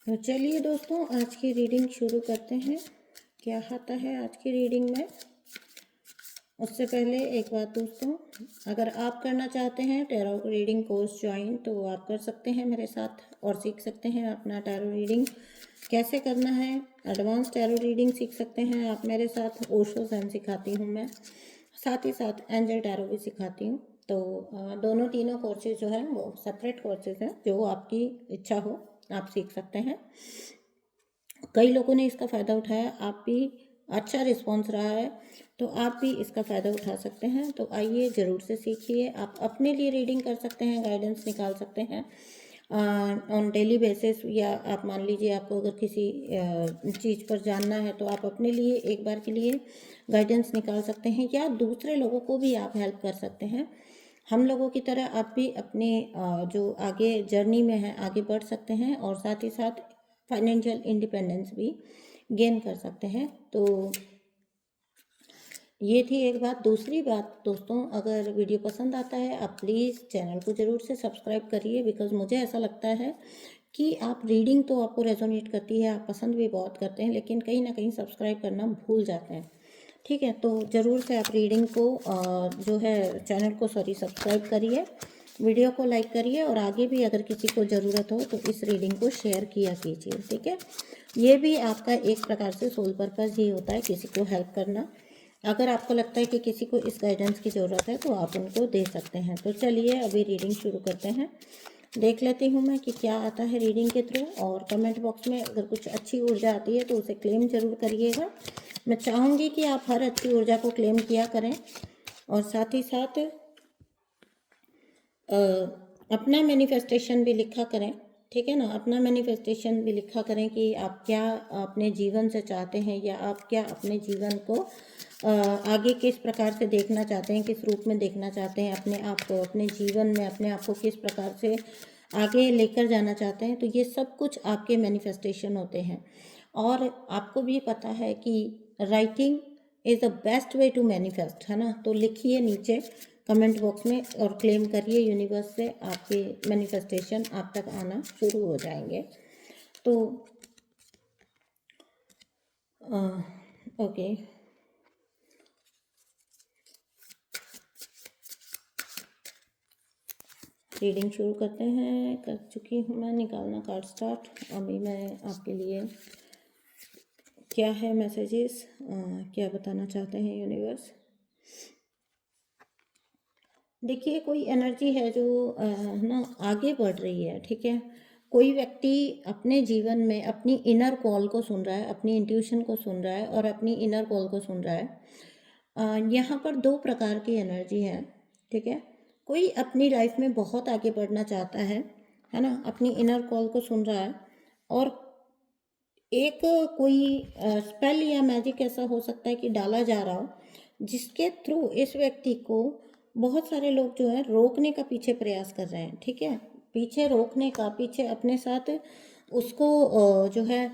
तो चलिए दोस्तों, आज की रीडिंग शुरू करते हैं। क्या आता है आज की रीडिंग में। उससे पहले एक बात दोस्तों, अगर आप करना चाहते हैं टैरो रीडिंग कोर्स ज्वाइन तो आप कर सकते हैं मेरे साथ और सीख सकते हैं अपना टैरो रीडिंग कैसे करना है। एडवांस टैरो रीडिंग सीख सकते हैं आप मेरे साथ। ओशो ज़ेन सिखाती हूँ मैं, साथ ही साथ एंजल टैरो भी सिखाती हूँ। तो दोनों तीनों कोर्सेज जो हैं वो सेपरेट कोर्सेज हैं, जो आपकी इच्छा हो आप सीख सकते हैं। कई लोगों ने इसका फ़ायदा उठाया, आप भी अच्छा रिस्पॉन्स रहा है, तो आप भी इसका फ़ायदा उठा सकते हैं। तो आइए ज़रूर से सीखिए। आप अपने लिए रीडिंग कर सकते हैं, गाइडेंस निकाल सकते हैं ऑन डेली बेसिस, या आप मान लीजिए आपको अगर किसी चीज़ पर जानना है तो आप अपने लिए एक बार के लिए गाइडेंस निकाल सकते हैं, या दूसरे लोगों को भी आप हेल्प कर सकते हैं। हम लोगों की तरह आप भी अपने जो आगे जर्नी में है आगे बढ़ सकते हैं, और साथ ही साथ फाइनेंशियल इंडिपेंडेंस भी गेन कर सकते हैं। तो ये थी एक बात। दूसरी बात दोस्तों, अगर वीडियो पसंद आता है आप प्लीज़ चैनल को ज़रूर से सब्सक्राइब करिए, बिकॉज़ मुझे ऐसा लगता है कि आप रीडिंग तो आपको रेजोनेट करती है, आप पसंद भी बहुत करते हैं, लेकिन कहीं ना कहीं सब्सक्राइब करना भूल जाते हैं। ठीक है, तो ज़रूर से आप रीडिंग को जो है चैनल को सब्सक्राइब करिए, वीडियो को लाइक करिए, और आगे भी अगर किसी को ज़रूरत हो तो इस रीडिंग को शेयर किया कीजिए। ठीक है, ये भी आपका एक प्रकार से सोल पर्पस ही होता है, किसी को हेल्प करना। अगर आपको लगता है कि किसी को इस गाइडेंस की ज़रूरत है तो आप उनको दे सकते हैं। तो चलिए अभी रीडिंग शुरू करते हैं। देख लेती हूँ मैं कि क्या आता है रीडिंग के थ्रू, और कमेंट बॉक्स में अगर कुछ अच्छी ऊर्जा आती है तो उसे क्लेम ज़रूर करिएगा। मैं चाहूँगी कि आप हर अच्छी ऊर्जा को क्लेम किया करें, और साथ ही साथ अपना मैनिफेस्टेशन भी लिखा करें। ठीक है ना, अपना मैनिफेस्टेशन भी लिखा करें कि आप क्या अपने जीवन से चाहते हैं, या आप क्या अपने जीवन को आगे किस प्रकार से देखना चाहते हैं, किस रूप में देखना चाहते हैं अपने आप को, अपने जीवन में अपने आप को किस प्रकार से आगे लेकर जाना चाहते हैं। तो ये सब कुछ आपके मैनिफेस्टेशन होते हैं, और आपको भी पता है कि writing is the best way to manifest, है ना। तो लिखिए नीचे कमेंट बॉक्स में और क्लेम करिए यूनिवर्स से, आपके मैनिफेस्टेशन आप तक आना शुरू हो जाएंगे। तो ओके, रीडिंग शुरू करते हैं। कर चुकी हूँ मैं निकालना कार्ड स्टार्ट। अभी मैं आपके लिए क्या है मैसेजेस, क्या बताना चाहते हैं यूनिवर्स। देखिए, कोई एनर्जी है जो ना आगे बढ़ रही है। ठीक है, कोई व्यक्ति अपने जीवन में अपनी इनर कॉल को सुन रहा है, अपनी इंट्यूशन को सुन रहा है, और अपनी इनर कॉल को सुन रहा है। यहाँ पर दो प्रकार की एनर्जी है। ठीक है, कोई अपनी लाइफ में बहुत आगे बढ़ना चाहता है ना, अपनी इनर कॉल को सुन रहा है, और एक कोई स्पेल या मैजिक ऐसा हो सकता है कि डाला जा रहा हो, जिसके थ्रू इस व्यक्ति को बहुत सारे लोग जो है रोकने का पीछे प्रयास कर रहे हैं। ठीक है, पीछे रोकने का, पीछे अपने साथ उसको जो है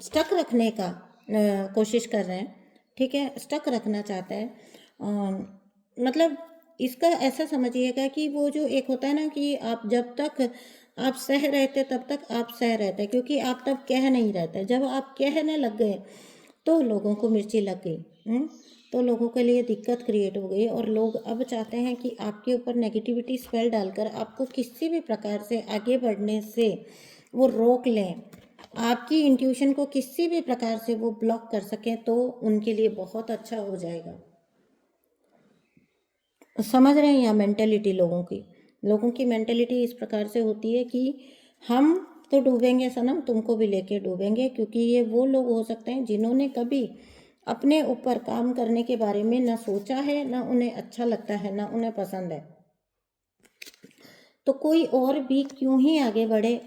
स्टक रखने का कोशिश कर रहे हैं। ठीक है, स्टक रखना चाहता है। मतलब इसका ऐसा समझिएगा कि वो जो एक होता है ना कि आप जब तक आप सह रहे थे तब तक आप सह रहे थे, क्योंकि आप तब कह नहीं रहे थे। जब आप कहने लग गए तो लोगों को मिर्ची लग गई, तो लोगों के लिए दिक्कत क्रिएट हो गई, और लोग अब चाहते हैं कि आपके ऊपर नेगेटिविटी स्पेल डालकर आपको किसी भी प्रकार से आगे बढ़ने से वो रोक लें, आपकी इंट्यूशन को किसी भी प्रकार से वो ब्लॉक कर सकें, तो उनके लिए बहुत अच्छा हो जाएगा। समझ रहे हैं यहाँ मेंटेलिटी लोगों की मेंटेलिटी इस प्रकार से होती है कि हम तो डूबेंगे सनम, तुमको भी लेके डूबेंगे, क्योंकि ये वो लोग हो सकते हैं जिन्होंने कभी अपने ऊपर काम करने के बारे में ना सोचा है, ना उन्हें अच्छा लगता है, ना उन्हें पसंद है। तो कोई और भी क्यों ही आगे बढ़े,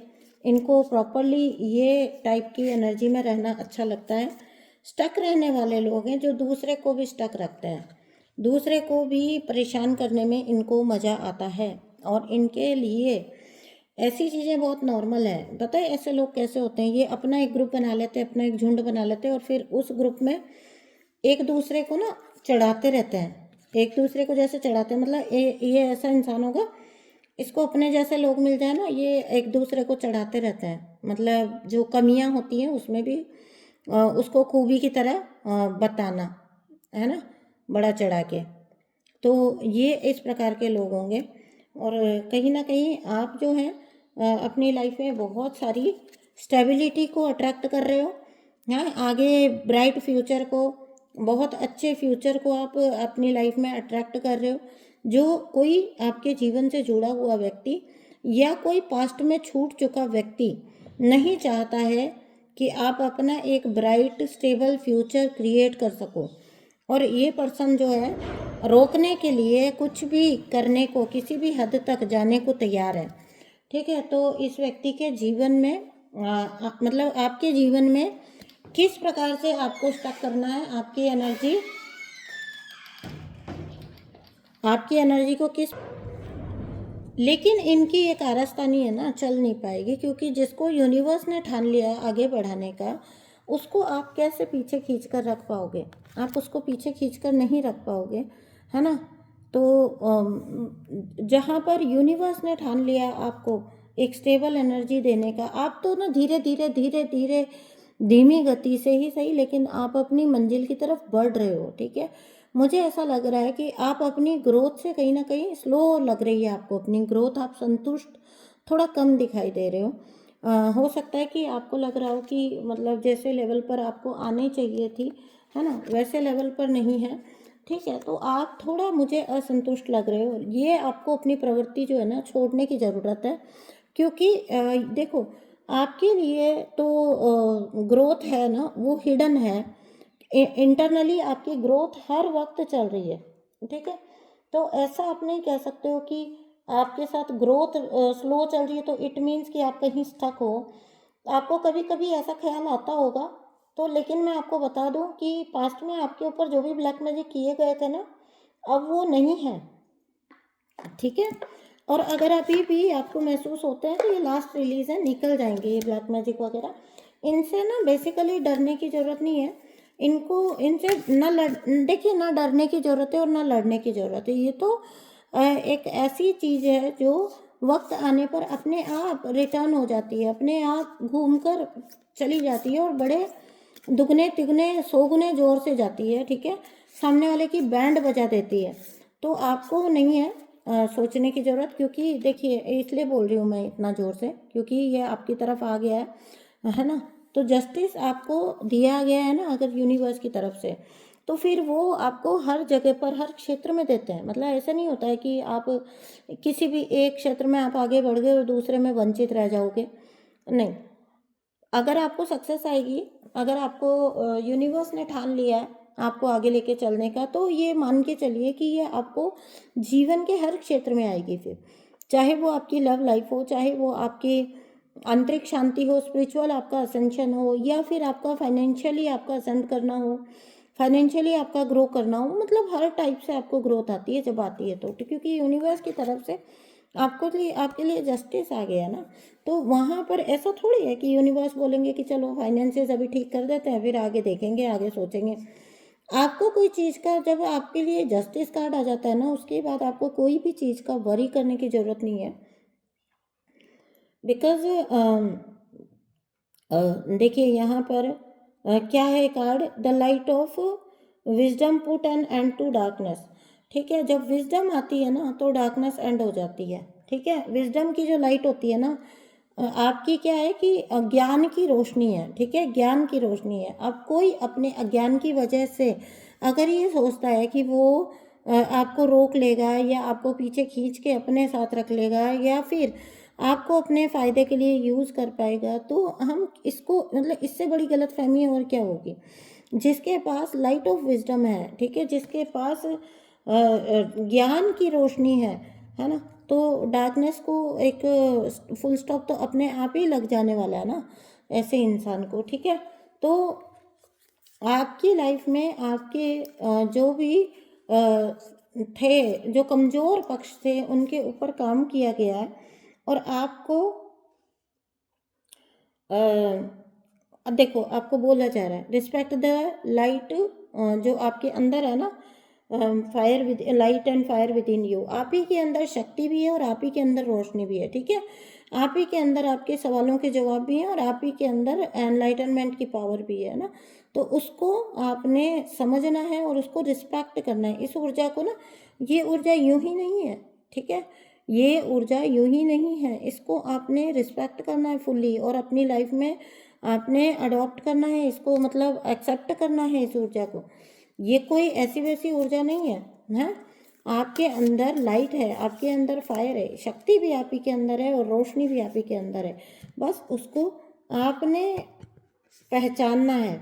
इनको प्रॉपरली ये टाइप की एनर्जी में रहना अच्छा लगता है। स्टक रहने वाले लोग हैं जो दूसरे को भी स्टक रखते हैं, दूसरे को भी परेशान करने में इनको मज़ा आता है, और इनके लिए ऐसी चीज़ें बहुत नॉर्मल है। पता है ऐसे लोग कैसे होते हैं, ये अपना एक ग्रुप बना लेते हैं, अपना एक झुंड बना लेते हैं, और फिर उस ग्रुप में एक दूसरे को ना चढ़ाते रहते हैं, एक दूसरे को जैसे चढ़ाते हैं। मतलब ये ऐसा इंसान होगा इसको अपने जैसे लोग मिल जाए ना, ये एक दूसरे को चढ़ाते रहते हैं, मतलब जो कमियां होती हैं उसमें भी उसको खूबी की तरह बताना, है ना, बड़ा चढ़ा के। तो ये इस प्रकार के लोग होंगे। और कहीं ना कहीं आप जो हैं अपनी लाइफ में बहुत सारी स्टेबिलिटी को अट्रैक्ट कर रहे हो, हाँ, आगे ब्राइट फ्यूचर को, बहुत अच्छे फ्यूचर को आप अपनी लाइफ में अट्रैक्ट कर रहे हो। जो कोई आपके जीवन से जुड़ा हुआ व्यक्ति या कोई पास्ट में छूट चुका व्यक्ति नहीं चाहता है कि आप अपना एक ब्राइट स्टेबल फ्यूचर क्रिएट कर सको, और ये पर्सन जो है रोकने के लिए कुछ भी करने को, किसी भी हद तक जाने को तैयार है। ठीक है, तो इस व्यक्ति के जीवन में मतलब आपके जीवन में किस प्रकार से आपको स्टक करना है, आपकी एनर्जी को किस, लेकिन इनकी एक कारस्तानी है ना, चल नहीं पाएगी, क्योंकि जिसको यूनिवर्स ने ठान लिया है आगे बढ़ाने का, उसको आप कैसे पीछे खींच कर रख पाओगे? आप उसको पीछे खींच कर नहीं रख पाओगे, है ना। तो जहाँ पर यूनिवर्स ने ठान लिया आपको एक स्टेबल एनर्जी देने का, आप तो ना धीरे धीरे धीरे धीरे धीमी गति से ही सही, लेकिन आप अपनी मंजिल की तरफ बढ़ रहे हो। ठीक है, मुझे ऐसा लग रहा है कि आप अपनी ग्रोथ से कहीं ना कहीं स्लो लग रही है आपको अपनी ग्रोथ, आप संतुष्ट थोड़ा कम दिखाई दे रहे हो। हो सकता है कि आपको लग रहा हो कि मतलब जैसे लेवल पर आपको आनी चाहिए थी, है ना, वैसे लेवल पर नहीं है। ठीक है, तो आप थोड़ा मुझे असंतुष्ट लग रहे हो, ये आपको अपनी प्रवृत्ति जो है ना छोड़ने की ज़रूरत है। क्योंकि देखो, आपके लिए तो ग्रोथ है ना वो हिडन है, इंटरनली आपकी ग्रोथ हर वक्त चल रही है। ठीक है, तो ऐसा आप नहीं कह सकते हो कि आपके साथ ग्रोथ स्लो चल रही है तो इट मीन्स कि आप कहीं स्टक हो। आपको कभी कभी ऐसा ख्याल आता होगा, तो लेकिन मैं आपको बता दूं कि पास्ट में आपके ऊपर जो भी ब्लैक मैजिक किए गए थे ना, अब वो नहीं है। ठीक है, और अगर अभी भी आपको महसूस होता है तो ये लास्ट रिलीज है, निकल जाएंगे ये ब्लैक मैजिक वगैरह। इनसे ना बेसिकली डरने की ज़रूरत नहीं है, इनको इनसे ना देखिए, ना डरने की ज़रूरत है और ना लड़ने की ज़रूरत है। ये तो एक ऐसी चीज़ है जो वक्त आने पर अपने आप रिटर्न हो जाती है, अपने आप घूम कर चली जाती है, और बड़े दुगने तिगने सौगुने जोर से जाती है। ठीक है, सामने वाले की बैंड बजा देती है। तो आपको नहीं है सोचने की ज़रूरत, क्योंकि देखिए इसलिए बोल रही हूँ मैं इतना ज़ोर से, क्योंकि ये आपकी तरफ आ गया है ना। तो जस्टिस आपको दिया गया है ना अगर यूनिवर्स की तरफ से, तो फिर वो आपको हर जगह पर हर क्षेत्र में देते हैं। मतलब ऐसा नहीं होता है कि आप किसी भी एक क्षेत्र में आप आगे बढ़ गए और दूसरे में वंचित रह जाओगे, नहीं। अगर आपको सक्सेस आएगी, अगर आपको यूनिवर्स ने ठान लिया है आपको आगे लेके चलने का, तो ये मान के चलिए कि ये आपको जीवन के हर क्षेत्र में आएगी। फिर चाहे वो आपकी लव लाइफ हो, चाहे वो आपकी आंतरिक शांति हो, स्पिरिचुअल आपका असेंशन हो, या फिर आपका फाइनेंशियली आपका असेंड करना हो, फाइनेंशियली आपका ग्रो करना हो, मतलब हर टाइप से आपको ग्रोथ आती है जब आती है तो क्योंकि यूनिवर्स की तरफ से आपके लिए जस्टिस आ गया ना। तो वहाँ पर ऐसा थोड़ी है कि यूनिवर्स बोलेंगे कि चलो फाइनेंसेस अभी ठीक कर देते हैं, फिर आगे देखेंगे, आगे सोचेंगे। आपको कोई चीज़ का जब आपके लिए जस्टिस कार्ड आ जाता है ना, उसके बाद आपको कोई भी चीज़ का वरी करने की ज़रूरत नहीं है। बिकॉज देखिए यहाँ पर क्या है card, the light of wisdom put an end to darkness. ठीक है, जब विजडम आती है ना तो डार्कनेस एंड हो जाती है। ठीक है, विजडम की जो लाइट होती है ना, आपकी क्या है कि ज्ञान की रोशनी है। ठीक है, ज्ञान की रोशनी है। अब कोई अपने अज्ञान की वजह से अगर ये सोचता है कि वो आपको रोक लेगा या आपको पीछे खींच के अपने साथ रख लेगा या फिर आपको अपने फ़ायदे के लिए यूज़ कर पाएगा, तो हम इसको मतलब इससे बड़ी गलतफहमी और क्या होगी। जिसके पास लाइट ऑफ विजडम है, ठीक है, जिसके पास ज्ञान की रोशनी है ना, तो डार्कनेस को एक फुल स्टॉप तो अपने आप ही लग जाने वाला है ना ऐसे इंसान को। ठीक है, तो आपकी लाइफ में आपके जो भी थे, जो कमज़ोर पक्ष थे, उनके ऊपर काम किया गया है, और आपको देखो आपको बोला जा रहा है रिस्पेक्ट द लाइट जो आपके अंदर है ना, fire with light and fire with in you. आप ही के अंदर शक्ति भी है और आप ही के अंदर रोशनी भी है, ठीक है। आप ही के अंदर आपके सवालों के जवाब भी हैं और आप ही के अंदर एनलाइटनमेंट की पावर भी है ना। तो उसको आपने समझना है और उसको रिस्पेक्ट करना है। इस ऊर्जा को ना, ये ऊर्जा यूं ही नहीं है, ठीक है। ये ऊर्जा यूं ही नहीं है, इसको आपने रिस्पेक्ट करना है फुल्ली और अपनी लाइफ में आपने अडॉप्ट करना है इसको, मतलब एक्सेप्ट करना है इस ऊर्जा को। ये कोई ऐसी वैसी ऊर्जा नहीं है, है। आपके अंदर लाइट है, आपके अंदर फायर है, शक्ति भी आप ही के अंदर है और रोशनी भी आप ही के अंदर है। बस उसको आपने पहचानना है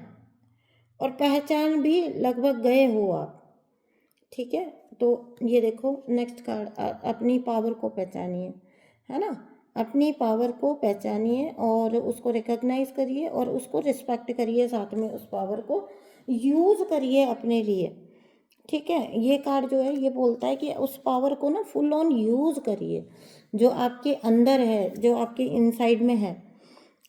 और पहचान भी लगभग गए हो आप, ठीक है। तो ये देखो नेक्स्ट कार्ड, अपनी पावर को पहचानिए, है ना। अपनी पावर को पहचानिए और उसको रिकॉग्नाइज करिए और उसको रिस्पेक्ट करिए, साथ में उस पावर को यूज़ करिए अपने लिए, ठीक है। ये कार्ड जो है ये बोलता है कि उस पावर को ना फुल ऑन यूज़ करिए, जो आपके अंदर है, जो आपके इनसाइड में है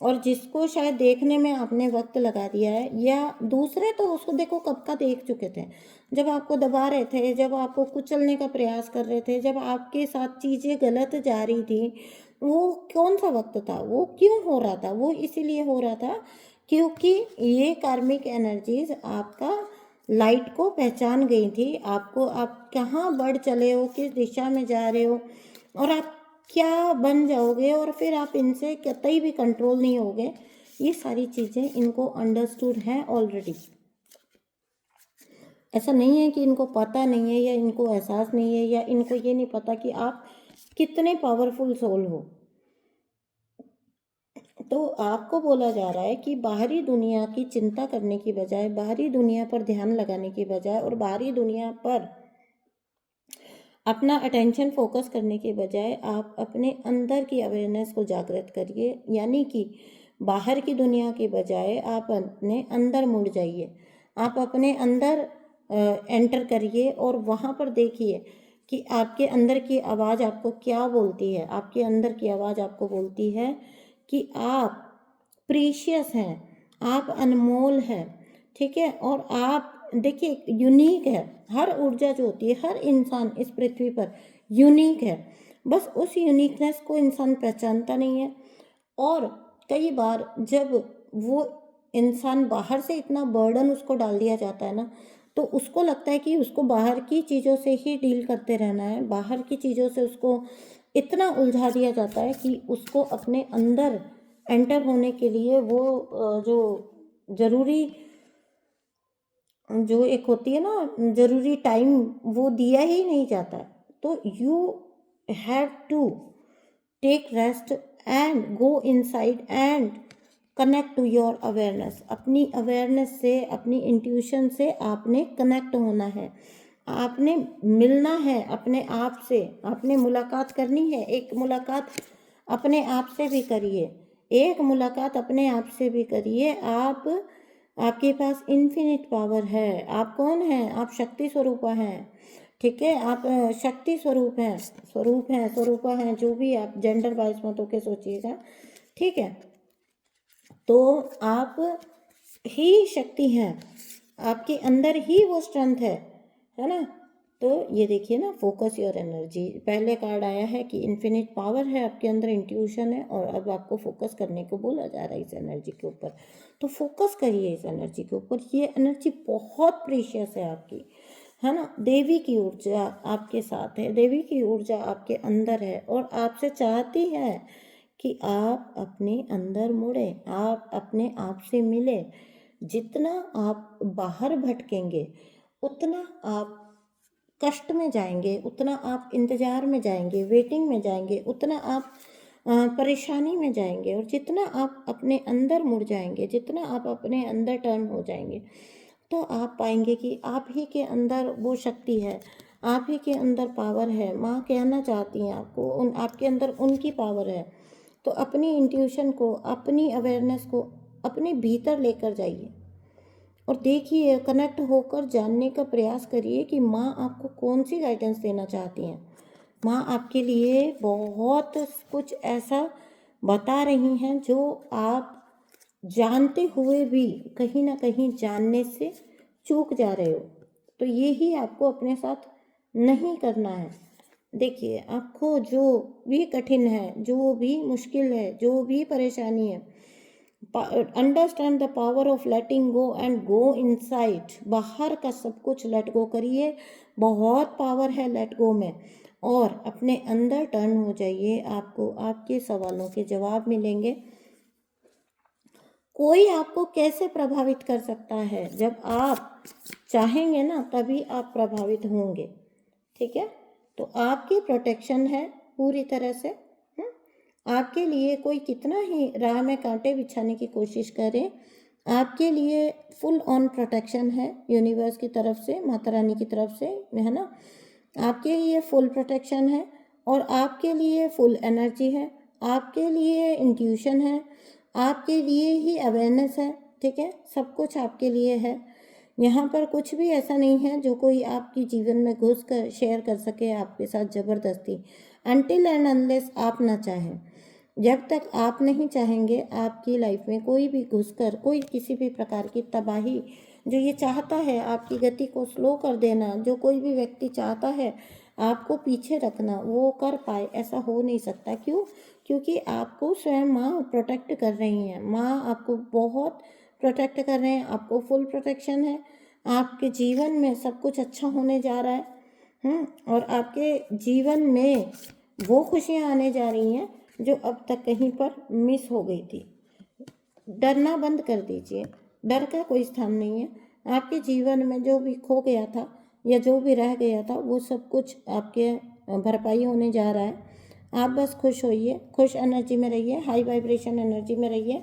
और जिसको शायद देखने में आपने वक्त लगा दिया है, या दूसरे तो उसको देखो कब का देख चुके थे, जब आपको दबा रहे थे, जब आपको कुचलने का प्रयास कर रहे थे, जब आपके साथ चीज़ें गलत जा रही थी। वो कौन सा वक्त था, वो क्यों हो रहा था, वो इसीलिए हो रहा था क्योंकि ये कार्मिक एनर्जीज आपका लाइट को पहचान गई थी। आपको, आप कहाँ बढ़ चले हो, किस दिशा में जा रहे हो और आप क्या बन जाओगे और फिर आप इनसे कतई भी कंट्रोल नहीं होगे। ये सारी चीज़ें इनको अंडरस्टूड हैं ऑलरेडी। ऐसा नहीं है कि इनको पता नहीं है या इनको एहसास नहीं है या इनको ये नहीं पता कि आप कितने पावरफुल सोल हो। तो आपको बोला जा रहा है कि बाहरी दुनिया की चिंता करने की बजाय, बाहरी दुनिया पर ध्यान लगाने की बजाय और बाहरी दुनिया पर अपना अटेंशन फोकस करने के बजाय आप अपने अंदर की अवेयरनेस को जागृत करिए। यानी कि बाहर की दुनिया के बजाय आप अपने अंदर मुड़ जाइए, आप अपने अंदर एंटर करिए और वहाँ पर देखिए कि आपके अंदर की आवाज़ आपको क्या बोलती है। आपके अंदर की आवाज़ आपको बोलती है कि आप प्रीशियस हैं, आप अनमोल हैं, ठीक है। और आप देखिए यूनिक है, हर ऊर्जा जो होती है, हर इंसान इस पृथ्वी पर यूनिक है। बस उस यूनिकनेस को इंसान पहचानता नहीं है और कई बार जब वो इंसान बाहर से इतना बर्डन उसको डाल दिया जाता है ना, तो उसको लगता है कि उसको बाहर की चीज़ों से ही डील करते रहना है, बाहर की चीज़ों से उसको इतना उलझा दिया जाता है कि उसको अपने अंदर एंटर होने के लिए वो जो ज़रूरी, जो एक होती है ना ज़रूरी टाइम, वो दिया ही नहीं जाता है। तो you have to take rest and go inside and connect to your awareness. अपनी अवेयरनेस से, अपनी इंट्यूशन से आपने कनेक्ट होना है, आपने मिलना है अपने आप से, आपने मुलाकात करनी है। एक मुलाकात अपने आप से भी करिए, एक मुलाकात अपने आप से भी करिए। आपके पास इन्फिनिट पावर है। आप कौन हैं? आप शक्ति स्वरूपा हैं, ठीक है। आप शक्ति स्वरूप हैं, स्वरूप हैं, स्वरूपा हैं, जो भी आप जेंडर वाइज मत होके सोचिएगा, ठीक है। तो आप ही शक्ति हैं, आपके अंदर ही वो स्ट्रेंथ है ना। तो ये देखिए ना, फोकस योर एनर्जी, पहले कार्ड आया है कि इन्फिनिट पावर है आपके अंदर, इंट्यूशन है, और अब आपको फोकस करने को बोला जा रहा है इस एनर्जी के ऊपर। तो फोकस करिए इस एनर्जी के ऊपर। ये एनर्जी बहुत प्रीशियस है आपकी, है ना। देवी की ऊर्जा आपके साथ है, देवी की ऊर्जा आपके अंदर है और आपसे चाहती है कि आप अपने अंदर मुड़े, आप अपने आप से मिले। जितना आप बाहर भटकेंगे उतना आप कष्ट में जाएंगे, उतना आप इंतज़ार में जाएंगे, वेटिंग में जाएंगे, उतना आप परेशानी में जाएंगे। और जितना आप अपने अंदर मुड़ जाएंगे, जितना आप अपने अंदर टर्न हो जाएंगे, तो आप पाएंगे कि आप ही के अंदर वो शक्ति है, आप ही के अंदर पावर है। माँ कहना चाहती हैं आपको, आपके अंदर उनकी पावर है। तो अपनी इंट्यूशन को, अपनी अवेयरनेस को अपने भीतर लेकर जाइए और देखिए, कनेक्ट होकर जानने का प्रयास करिए कि माँ आपको कौन सी गाइडेंस देना चाहती हैं। माँ आपके लिए बहुत कुछ ऐसा बता रही हैं जो आप जानते हुए भी कहीं ना कहीं जानने से चूक जा रहे हो। तो ये ही आपको अपने साथ नहीं करना है। देखिए, आपको जो भी कठिन है, जो भी मुश्किल है, जो भी परेशानी है, understand the power of letting go and go inside. बाहर का सब कुछ लेट गो करिए, बहुत पावर है लेट गो में, और अपने अंदर टर्न हो जाइए। आपको आपके सवालों के जवाब मिलेंगे। कोई आपको कैसे प्रभावित कर सकता है? जब आप चाहेंगे ना तभी आप प्रभावित होंगे, ठीक है? तो आपकी प्रोटेक्शन है पूरी तरह से। आपके लिए कोई कितना ही राह में कांटे बिछाने की कोशिश करे, आपके लिए फुल ऑन प्रोटेक्शन है यूनिवर्स की तरफ से, माता रानी की तरफ से, है ना? आपके लिए फुल प्रोटेक्शन है, और आपके लिए फुल एनर्जी है, आपके लिए इंट्यूशन है, आपके लिए ही अवेयरनेस है, ठीक है? सब कुछ आपके लिए है। यहाँ पर कुछ भी ऐसा नहीं है जो कोई आपके जीवन में घुस कर शेयर कर सके आपके साथ ज़बरदस्ती, अनटिल एंड अनलेस आप ना चाहें। जब तक आप नहीं चाहेंगे, आपकी लाइफ में कोई भी घुसकर कोई किसी भी प्रकार की तबाही, जो ये चाहता है आपकी गति को स्लो कर देना, जो कोई भी व्यक्ति चाहता है आपको पीछे रखना, वो कर पाए, ऐसा हो नहीं सकता। क्यों? क्योंकि आपको स्वयं माँ प्रोटेक्ट कर रही हैं। माँ आपको बहुत प्रोटेक्ट कर रहे हैं, आपको फुल प्रोटेक्शन है। आपके जीवन में सब कुछ अच्छा होने जा रहा है, और आपके जीवन में वो खुशियाँ आने जा रही हैं जो अब तक कहीं पर मिस हो गई थी। डरना बंद कर दीजिए, डर का कोई स्थान नहीं है। आपके जीवन में जो भी खो गया था या जो भी रह गया था, वो सब कुछ आपके भरपाई होने जा रहा है। आप बस खुश होइए, खुश एनर्जी में रहिए, हाई वाइब्रेशन एनर्जी में रहिए।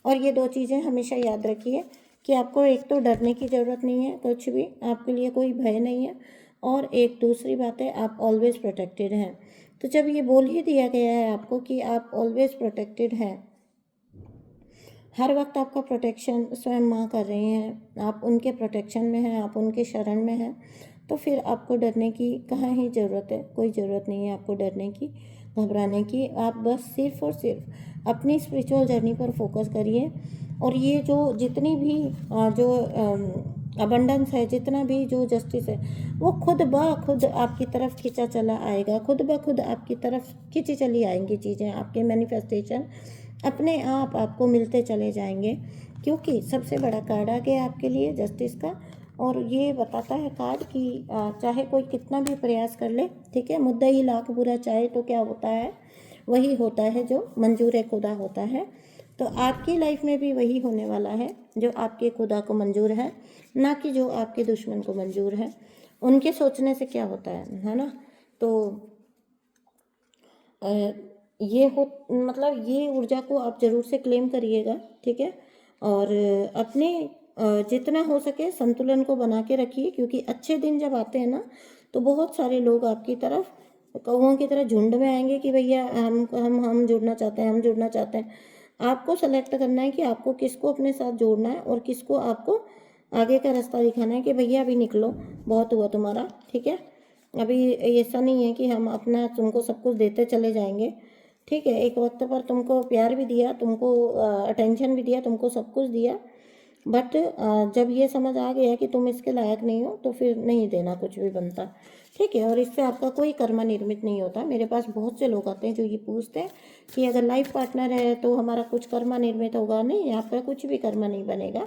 और ये दो चीज़ें हमेशा याद रखिए कि आपको एक तो डरने की ज़रूरत नहीं है, कुछ भी आपके लिए कोई भय नहीं है, और एक दूसरी बात है, आप ऑलवेज प्रोटेक्टेड हैं। तो जब ये बोल ही दिया गया है आपको कि आप ऑलवेज प्रोटेक्टेड हैं, हर वक्त आपका प्रोटेक्शन स्वयं माँ कर रही हैं, आप उनके प्रोटेक्शन में हैं, आप उनके शरण में हैं, तो फिर आपको डरने की कहाँ ही ज़रूरत है? कोई ज़रूरत नहीं है आपको डरने की, घबराने की। आप बस सिर्फ और सिर्फ अपनी स्पिरिचुअल जर्नी पर फोकस करिए, और ये जो जितनी भी जो अबंडेंस है, जितना भी जो जस्टिस है, वो खुद ब खुद आपकी तरफ खींचा चला आएगा, खुद ब खुद आपकी तरफ खींची चली आएंगी चीज़ें, आपके मैनिफेस्टेशन अपने आप आपको मिलते चले जाएंगे। क्योंकि सबसे बड़ा कार्ड आ गया आपके लिए जस्टिस का, और ये बताता है कार्ड कि चाहे कोई कितना भी प्रयास कर ले, ठीक है, मुद्दई लाख बुरा चाहे तो क्या होता है? वही होता है जो मंजूर खुदा होता है। तो आपकी लाइफ में भी वही होने वाला है जो आपके खुदा को मंजूर है, ना कि जो आपके दुश्मन को मंजूर है। उनके सोचने से क्या होता है ना? तो ये हो, मतलब ये ऊर्जा को आप ज़रूर से क्लेम करिएगा, ठीक है? और अपने जितना हो सके संतुलन को बना के रखिए, क्योंकि अच्छे दिन जब आते हैं ना, तो बहुत सारे लोग आपकी तरफ कौओं की तरह झुंड में आएंगे कि भैया हम जुड़ना चाहते हैं, हम जुड़ना चाहते हैं। आपको सेलेक्ट करना है कि आपको किसको अपने साथ जोड़ना है और किसको आपको आगे का रास्ता दिखाना है कि भैया अभी निकलो, बहुत हुआ तुम्हारा, ठीक है? अभी ऐसा नहीं है कि हम अपना तुमको सब कुछ देते चले जाएंगे, ठीक है? एक वक्त पर तुमको प्यार भी दिया, तुमको अटेंशन भी दिया, तुमको सब कुछ दिया, बट जब ये समझ आ गया कि तुम इसके लायक नहीं हो, तो फिर नहीं देना कुछ भी बनता, ठीक है? और इससे आपका कोई कर्मा निर्मित नहीं होता। मेरे पास बहुत से लोग आते हैं जो ये पूछते हैं कि अगर लाइफ पार्टनर है तो हमारा कुछ कर्मा निर्मित होगा? नहीं, आपका कुछ भी कर्मा नहीं बनेगा।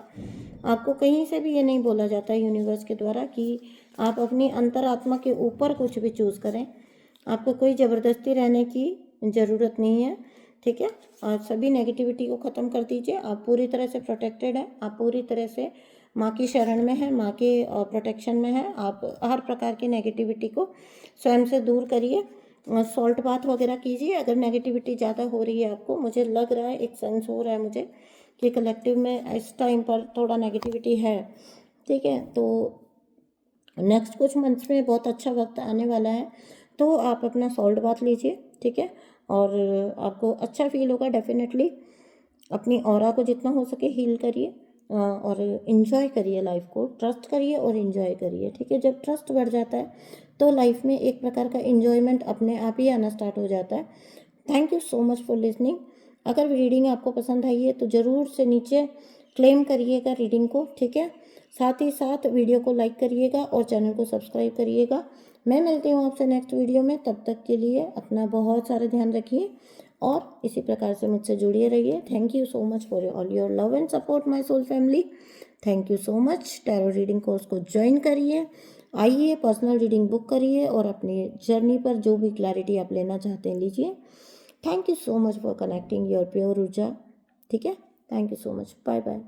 आपको कहीं से भी ये नहीं बोला जाता यूनिवर्स के द्वारा कि आप अपनी अंतरात्मा के ऊपर कुछ भी चूज़ करें। आपको कोई ज़बरदस्ती रहने की ज़रूरत नहीं है, ठीक है? और सभी नेगेटिविटी को ख़त्म कर दीजिए। आप पूरी तरह से प्रोटेक्टेड हैं, आप पूरी तरह से माँ की शरण में हैं, माँ के प्रोटेक्शन में हैं। आप हर प्रकार की नेगेटिविटी को स्वयं से दूर करिए, सॉल्ट बाथ वगैरह कीजिए अगर नेगेटिविटी ज़्यादा हो रही है आपको। मुझे लग रहा है, एक सेंस हो रहा है मुझे कि कलेक्टिव में इस टाइम पर थोड़ा नेगेटिविटी है, ठीक है? तो नेक्स्ट कुछ मंथ्स में बहुत अच्छा वक्त आने वाला है, तो आप अपना सॉल्ट बाथ लीजिए, ठीक है? और आपको अच्छा फील होगा डेफिनेटली। अपनी ऑरा को जितना हो सके हील करिए, और इन्जॉय करिए लाइफ को, ट्रस्ट करिए और इन्जॉय करिए, ठीक है? जब ट्रस्ट बढ़ जाता है तो लाइफ में एक प्रकार का इन्जॉयमेंट अपने आप ही आना स्टार्ट हो जाता है। Thank you so much for listening. अगर रीडिंग आपको पसंद आई है तो ज़रूर से नीचे क्लेम करिएगा रीडिंग को, ठीक है। साथ ही साथ वीडियो को लाइक करिएगा और चैनल को सब्सक्राइब करिएगा। मैं मिलती हूँ आपसे नेक्स्ट वीडियो में, तब तक के लिए अपना बहुत सारा ध्यान रखिए और इसी प्रकार से मुझसे जुड़े रहिए। Thank you so much for all your love and support my soul family. Thank you so much. Tarot reading course को ज्वाइन करिए, आइए पर्सनल रीडिंग बुक करिए और अपनी जर्नी पर जो भी क्लैरिटी आप लेना चाहते हैं लीजिए। Thank you so much for connecting your pure ऊर्जा, ठीक है। Thank you so much, bye bye.